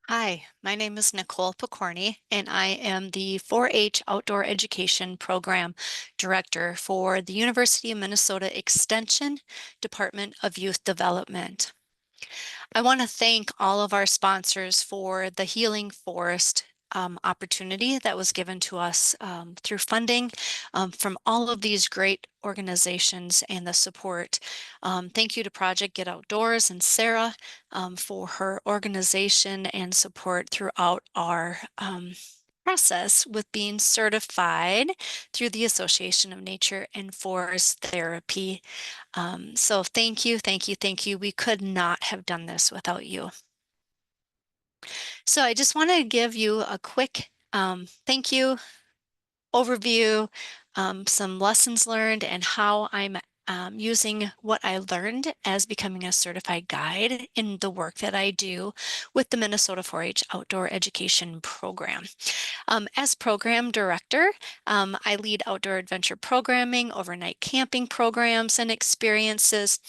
Hi, my name is Nicole Pokorney, and I am the 4-H Outdoor Education Program Director for the University of Minnesota Extension Department of Youth Development. I want to thank all of our sponsors for the Healing Forest opportunity that was given to us through funding from all of these great organizations and the support. Thank you to Project Get Outdoors and Sarah for her organization and support throughout our process with being certified through the Association of Nature and Forest Therapy. So thank you, thank you, thank you. We could not have done this without you. So I just want to give you a quick thank you overview, some lessons learned, and how I'm using what I learned as becoming a certified guide in the work that I do with the Minnesota 4-H Outdoor Education Program. As program director, I lead outdoor adventure programming, overnight camping programs, and experiences.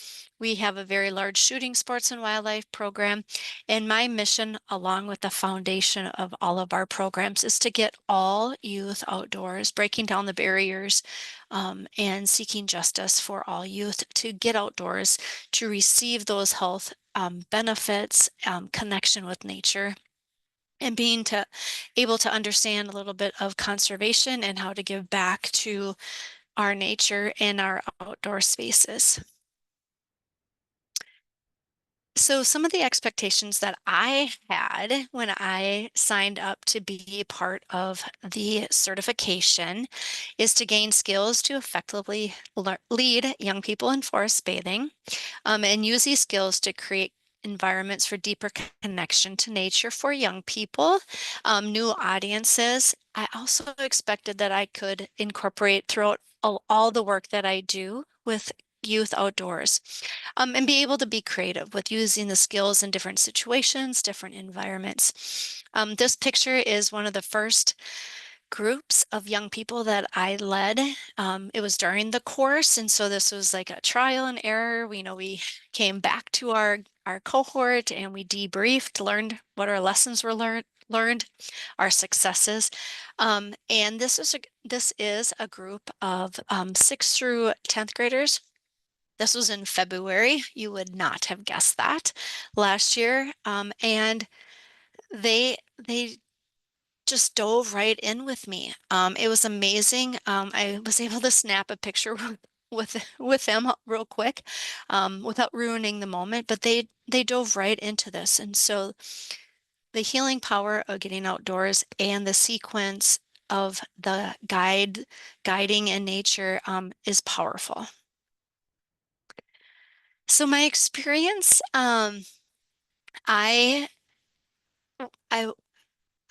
We have a very large shooting sports and wildlife program, and my mission, along with the foundation of all of our programs, is to get all youth outdoors, breaking down the barriers, and seeking justice for all youth to get outdoors, to receive those health benefits, connection with nature, and being able to understand a little bit of conservation and how to give back to our nature and our outdoor spaces. So some of the expectations that I had when I signed up to be part of the certification is to gain skills to effectively lead young people in forest bathing, and use these skills to create environments for deeper connection to nature for young people, new audiences. I also expected that I could incorporate throughout all the work that I do with youth outdoors, and be able to be creative with using the skills in different situations, different environments. This picture is one of the first groups of young people that I led. It was during the course, and so this was like a trial and error. We came back to our cohort and we debriefed, learned what our lessons were learned, our successes. And this is a group of 6th through 10th graders. This was in February. You would not have guessed that last year. And they just dove right in with me. It was amazing. I was able to snap a picture with them real quick, without ruining the moment, but they dove right into this. And so the healing power of getting outdoors and the sequence of the guiding in nature is powerful. So my experience, I I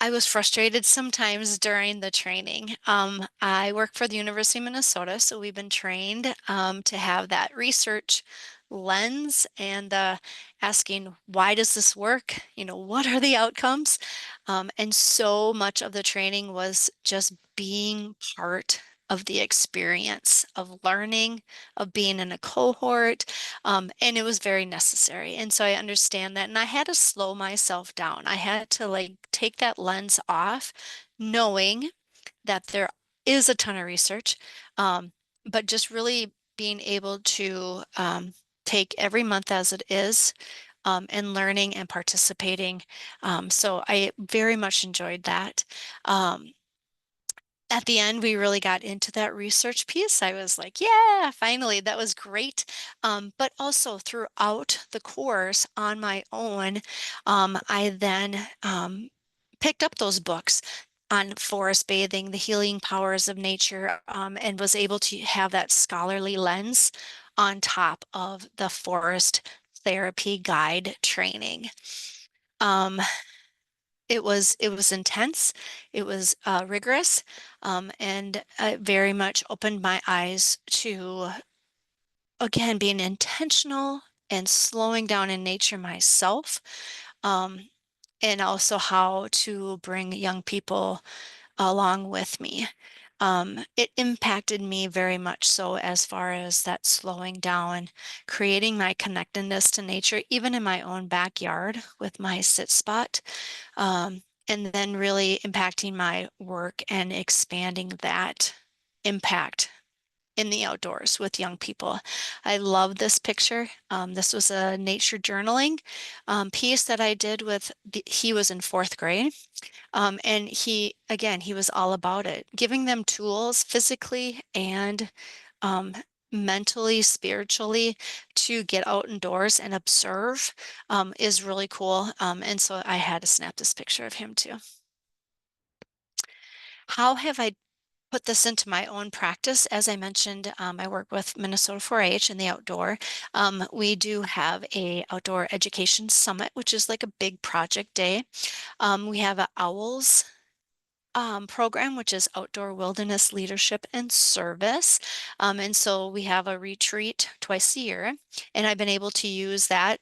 I was frustrated sometimes during the training. I work for the University of Minnesota, so we've been trained to have that research lens and asking, why does this work? What are the outcomes? And so much of the training was just being part of the experience of learning, of being in a cohort, and it was very necessary. And so I understand that. And I had to slow myself down. I had to like take that lens off, knowing that there is a ton of research, but just really being able to take every month as it is, and learning and participating. So I very much enjoyed that. At the end, we really got into that research piece. I was like, yeah, finally, that was great. But also throughout the course on my own, I then picked up those books on forest bathing, the healing powers of nature, and was able to have that scholarly lens on top of the forest therapy guide training. Um, it was intense, it was rigorous, and it very much opened my eyes to, again, being intentional and slowing down in nature myself, um, and also how to bring young people along with me. It impacted me very much so as far as that slowing down, creating my connectedness to nature, even in my own backyard with my sit spot, and then really impacting my work and expanding that impact in the outdoors with young people. I love this picture. This was a nature journaling piece that I did he was in fourth grade. And again, he was all about it, giving them tools physically and um, mentally, spiritually to get out indoors and observe is really cool. And so I had to snap this picture of him too. How have I put this into my own practice? As I mentioned, I work with Minnesota 4-H in the outdoor. We do have a outdoor education summit, which is like a big project day. We have a owls program, which is Outdoor Wilderness Leadership and Service. And so we have a retreat twice a year, and I've been able to use that.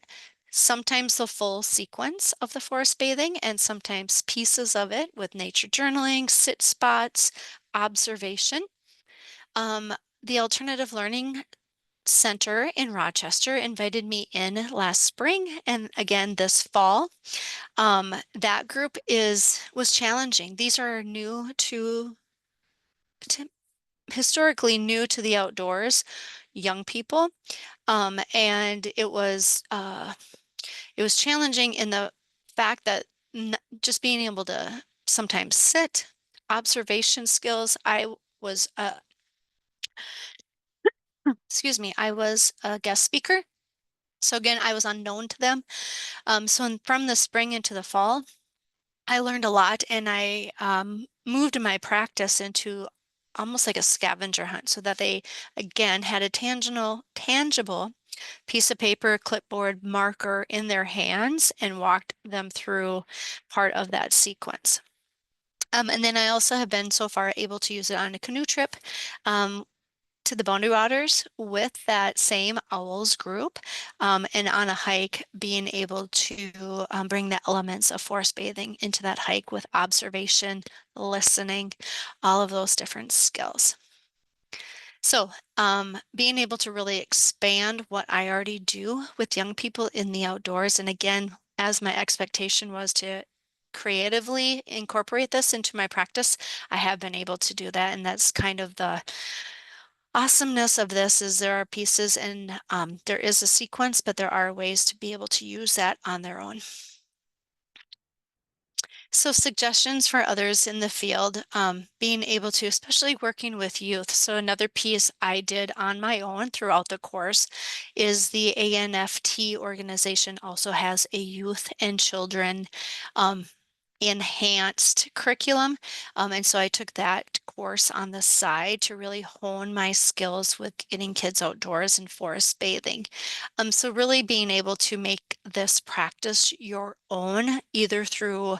Sometimes the full sequence of the forest bathing, and sometimes pieces of it with nature journaling, sit spots, observation. Um, the Alternative Learning Center in Rochester invited me in last spring and again this fall. That group was challenging. These are to historically new to the outdoors, young people. And it was challenging in the fact that just being able to sometimes sit, observation skills. Was excuse me, I was a guest speaker. So again, I was unknown to them. From the spring into the fall, I learned a lot, and I moved my practice into almost like a scavenger hunt so that they again had a tangible piece of paper, clipboard, marker in their hands and walked them through part of that sequence. And then I also have been so far able to use it on a canoe trip. To the Boundary Waters with that same owls group, and on a hike, being able to bring the elements of forest bathing into that hike with observation, listening, all of those different skills. So, being able to really expand what I already do with young people in the outdoors, and again, as my expectation was to creatively incorporate this into my practice, I have been able to do that, and that's kind of the awesomeness of this is there are pieces and there is a sequence, but there are ways to be able to use that on their own. So suggestions for others in the field, being able to, especially working with youth. So another piece I did on my own throughout the course is the ANFT organization also has a youth and children enhanced curriculum. And so I took that course on the side to really hone my skills with getting kids outdoors and forest bathing. So really being able to make this practice your own, either through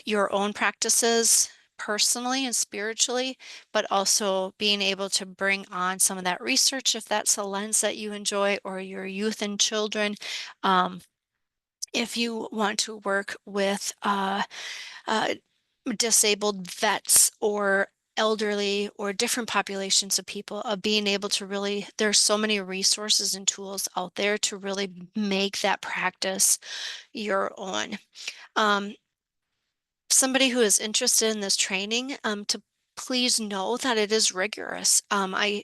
your own practices personally and spiritually, but also being able to bring on some of that research if that's a lens that you enjoy, or your youth and children. If you want to work with uh, disabled vets or elderly or different populations of people, of being able to really, there's so many resources and tools out there to really make that practice your own. Um, Somebody who is interested in this training, to please know that it is rigorous. I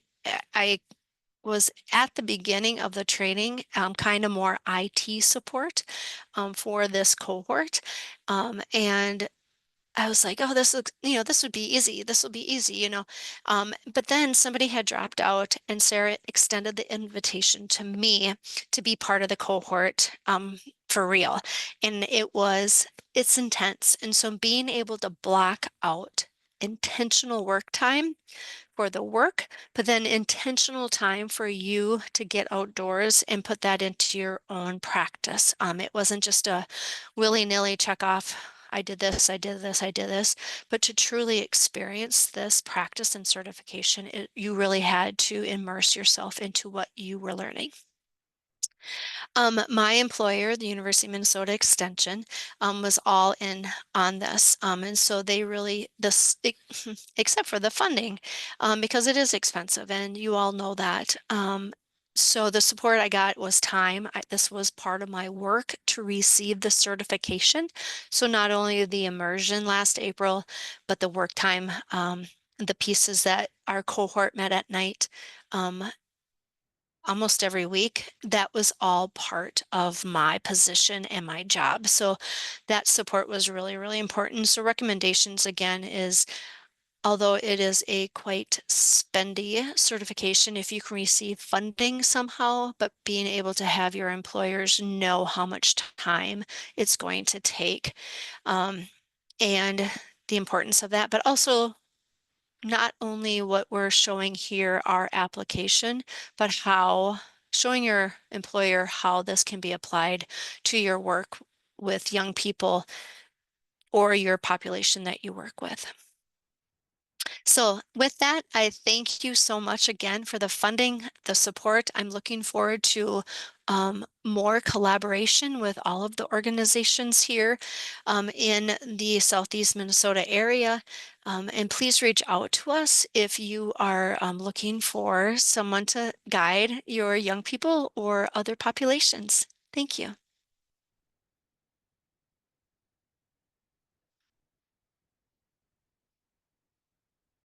was at the beginning of the training, kind of more IT support for this cohort. And I was like, oh, this looks, this would be easy. This will be easy, But then somebody had dropped out, and Sarah extended the invitation to me to be part of the cohort for real. And it's intense. And so being able to block out intentional work time for the work, but then intentional time for you to get outdoors and put that into your own practice. It wasn't just a willy-nilly check off. I did this, I did this, I did this, but to truly experience this practice and certification, you really had to immerse yourself into what you were learning. My employer, the University of Minnesota Extension, was all in on this. And so they really, except for the funding, because it is expensive, and you all know that. So the support I got was time. This was part of my work to receive the certification. So not only the immersion last April, but the work time, the pieces that our cohort met at night. Um, almost every week. That was all part of my position and my job. So that support was really, really important. So recommendations again is, although it is a quite spendy certification, if you can receive funding somehow, but being able to have your employers know how much time it's going to take, um, and the importance of that, but also not only what we're showing here, our application, but how showing your employer how this can be applied to your work with young people or your population that you work with. So with that, I thank you so much again for the funding, the support. I'm looking forward to more collaboration with all of the organizations here in the Southeast Minnesota area. And please reach out to us if you are looking for someone to guide your young people or other populations. Thank you.